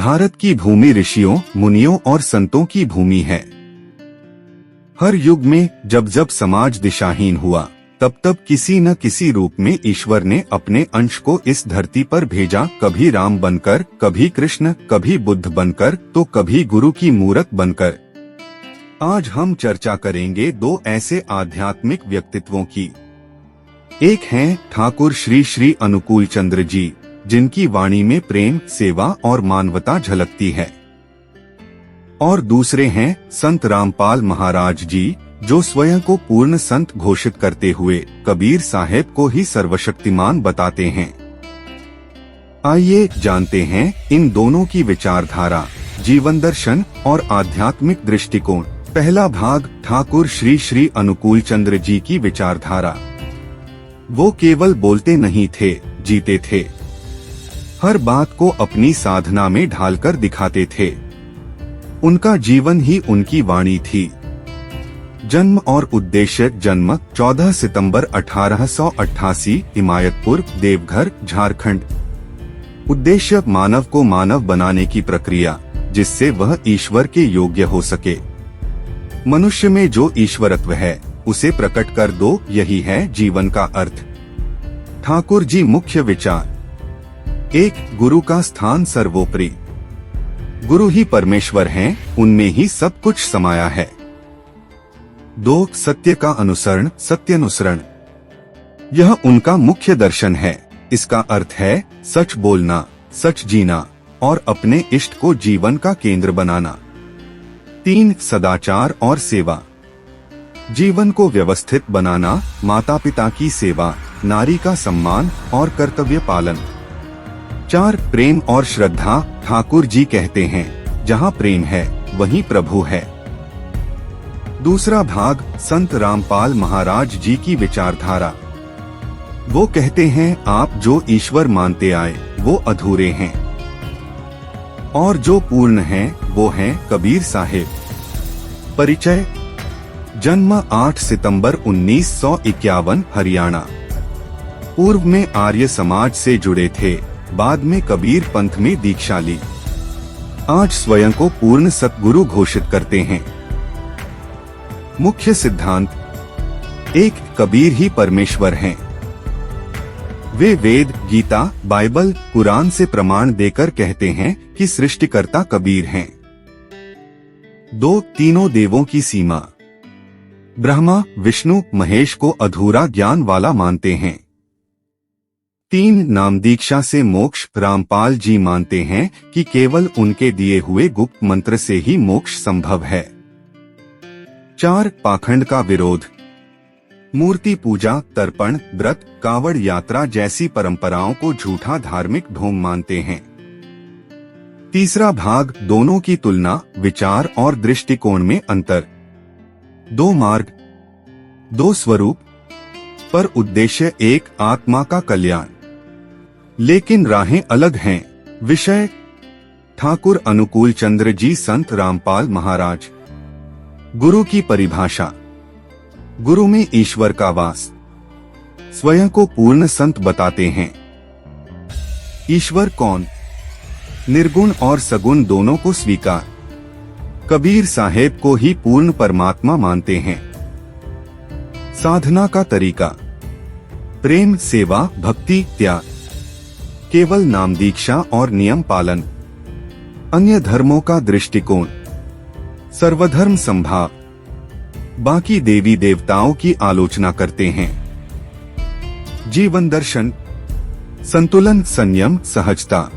भारत की भूमि ऋषियों, मुनियों और संतों की भूमि है। हर युग में जब जब समाज दिशाहीन हुआ, तब तब किसी न किसी रूप में ईश्वर ने अपने अंश को इस धरती पर भेजा। कभी राम बनकर, कभी कृष्ण, कभी बुद्ध बनकर, तो कभी गुरु की मूरत बनकर। आज हम चर्चा करेंगे दो ऐसे आध्यात्मिक व्यक्तित्वों की। एक हैं ठाकुर श्री श्री अनुकूल चंद्र जी, जिनकी वाणी में प्रेम, सेवा और मानवता झलकती है। और दूसरे हैं संत रामपाल महाराज जी, जो स्वयं को पूर्ण संत घोषित करते हुए कबीर साहेब को ही सर्वशक्तिमान बताते हैं। आइए जानते हैं इन दोनों की विचारधारा, जीवन दर्शन और आध्यात्मिक दृष्टिकोण। पहला भाग, ठाकुर श्री श्री अनुकूल चंद्र जी की विचारधारा। वो केवल बोलते नहीं थे, जीते थे। हर बात को अपनी साधना में ढालकर दिखाते थे। उनका जीवन ही उनकी वाणी थी। जन्म और उद्देश्य। जन्म 14 सितंबर 1888, इमायतपुर, देवघर, झारखंड। उद्देश्य मानव को मानव बनाने की प्रक्रिया, जिससे वह ईश्वर के योग्य हो सके। मनुष्य में जो ईश्वरत्व है उसे प्रकट कर दो, यही है जीवन का अर्थ। ठाकुर जी मुख्य विचार। 1. गुरु का स्थान सर्वोपरि। गुरु ही परमेश्वर हैं, उनमें ही सब कुछ समाया है। 2. सत्य का अनुसरण, सत्यानुसरण। यह उनका मुख्य दर्शन है। इसका अर्थ है सच बोलना, सच जीना और अपने इष्ट को जीवन का केंद्र बनाना। 3. सदाचार और सेवा। जीवन को व्यवस्थित बनाना, माता पिता की सेवा, नारी का सम्मान और कर्तव्य पालन। 4. प्रेम और श्रद्धा। ठाकुर जी कहते हैं, जहाँ प्रेम है वहीं प्रभु है। दूसरा भाग, संत रामपाल महाराज जी की विचारधारा। वो कहते हैं, आप जो ईश्वर मानते आए वो अधूरे हैं, और जो पूर्ण हैं वो हैं कबीर साहेब। परिचय। जन्म 8 सितंबर 1951, हरियाणा। पूर्व में आर्य समाज से जुड़े थे, बाद में कबीर पंथ में दीक्षा ली। आज स्वयं को पूर्ण सतगुरु घोषित करते हैं। मुख्य सिद्धांत। 1. कबीर ही परमेश्वर हैं। वे वेद, गीता, बाइबल, कुरान से प्रमाण देकर कहते हैं कि सृष्टिकर्ता कबीर हैं। 2. तीनों देवों की सीमा। ब्रह्मा, विष्णु, महेश को अधूरा ज्ञान वाला मानते हैं। 3. नाम दीक्षा से मोक्ष। रामपाल जी मानते हैं कि केवल उनके दिए हुए गुप्त मंत्र से ही मोक्ष संभव है। 4. पाखंड का विरोध। मूर्ति पूजा, तर्पण, व्रत, कावड़ यात्रा जैसी परंपराओं को झूठा धार्मिक ढोंग मानते हैं। तीसरा भाग, दोनों की तुलना, विचार और दृष्टिकोण में अंतर। 2 मार्ग, 2 स्वरूप, पर उद्देश्य एक, आत्मा का कल्याण। लेकिन राहें अलग हैं। विषय। ठाकुर अनुकूल चंद्र जी, संत रामपाल महाराज। गुरु की परिभाषा। गुरु में ईश्वर का वास। स्वयं को पूर्ण संत बताते हैं। ईश्वर कौन? निर्गुण और सगुण दोनों को स्वीकार। कबीर साहेब को ही पूर्ण परमात्मा मानते हैं। साधना का तरीका। प्रेम, सेवा, भक्ति, त्याग। केवल नाम दीक्षा और नियम पालन। अन्य धर्मों का दृष्टिकोण। सर्वधर्म समभाव। बाकी देवी देवताओं की आलोचना करते हैं। जीवन दर्शन। संतुलन, संयम, सहजता।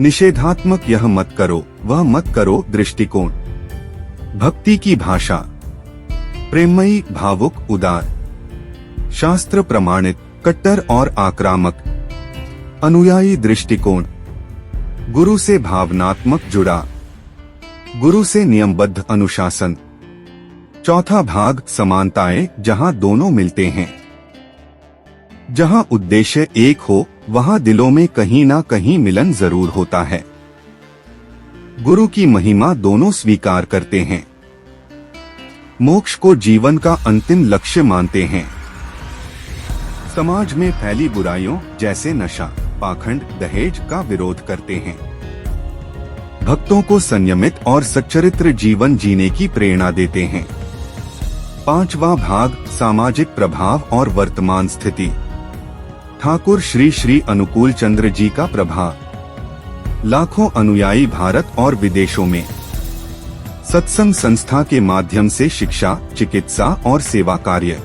निषेधात्मक, यह मत करो वह मत करो दृष्टिकोण। भक्ति की भाषा। प्रेममयी, भावुक, उदार। शास्त्र प्रमाणित, कट्टर और आक्रामक। अनुयायी दृष्टिकोण। गुरु से भावनात्मक जुड़ा, गुरु से नियमबद्ध अनुशासन। चौथा भाग, समानताएं, जहां दोनों मिलते हैं। जहां उद्देश्य एक हो वहां दिलों में कहीं ना कहीं मिलन जरूर होता है। गुरु की महिमा दोनों स्वीकार करते हैं। मोक्ष को जीवन का अंतिम लक्ष्य मानते हैं। समाज में फैली बुराइयों जैसे नशा, पाखंड, दहेज का विरोध करते हैं। भक्तों को संयमित और सच्चरित्र जीवन जीने की प्रेरणा देते हैं। 5वां भाग, सामाजिक प्रभाव और वर्तमान स्थिति। ठाकुर श्री श्री अनुकूल चंद्र जी का प्रभाव। लाखों अनुयायी भारत और विदेशों में सत्संग संस्था के माध्यम से शिक्षा, चिकित्सा और सेवा कार्य,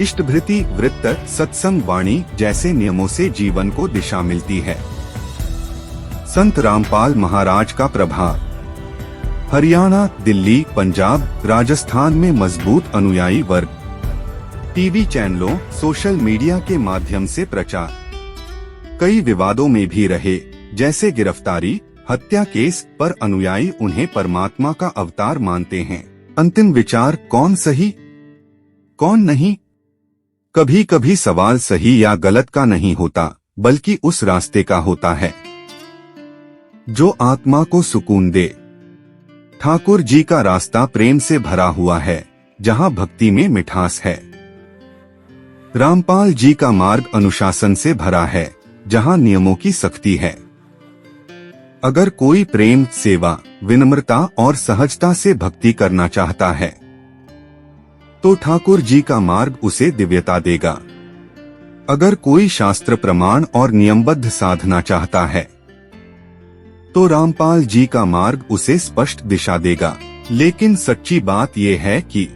इष्टभृति, वृत्त, सत्संग वाणी जैसे नियमों से जीवन को दिशा मिलती है। संत रामपाल महाराज का प्रभाव। हरियाणा, दिल्ली, पंजाब, राजस्थान में मजबूत अनुयायी वर्ग। टीवी चैनलों, सोशल मीडिया के माध्यम से प्रचार। कई विवादों में भी रहे, जैसे गिरफ्तारी, हत्या केस, पर अनुयायी उन्हें परमात्मा का अवतार मानते हैं। अंतिम विचार, कौन सही कौन नहीं। कभी कभी सवाल सही या गलत का नहीं होता, बल्कि उस रास्ते का होता है जो आत्मा को सुकून दे। ठाकुर जी का रास्ता प्रेम से भरा हुआ है, जहां भक्ति में मिठास है। रामपाल जी का मार्ग अनुशासन से भरा है, जहां नियमों की सख्ती है। अगर कोई प्रेम, सेवा, विनम्रता और सहजता से भक्ति करना चाहता है, तो ठाकुर जी का मार्ग उसे दिव्यता देगा। अगर कोई शास्त्र प्रमाण और नियमबद्ध साधना चाहता है, तो रामपाल जी का मार्ग उसे स्पष्ट दिशा देगा। लेकिन सच्ची बात यह है कि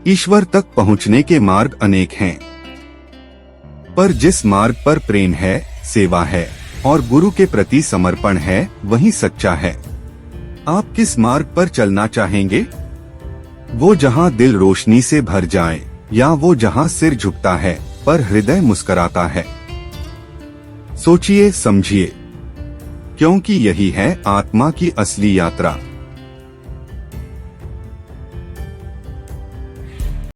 ईश्वर तक पहुंचने के मार्ग अनेक हैं, पर जिस मार्ग पर प्रेम है, सेवा है और गुरु के प्रति समर्पण है, वही सच्चा है। आप किस मार्ग पर चलना चाहेंगे? वो जहां दिल रोशनी से भर जाए, या वो जहां सिर झुकता है पर हृदय मुस्कुराता है? सोचिए, समझिए, क्योंकि यही है आत्मा की असली यात्रा।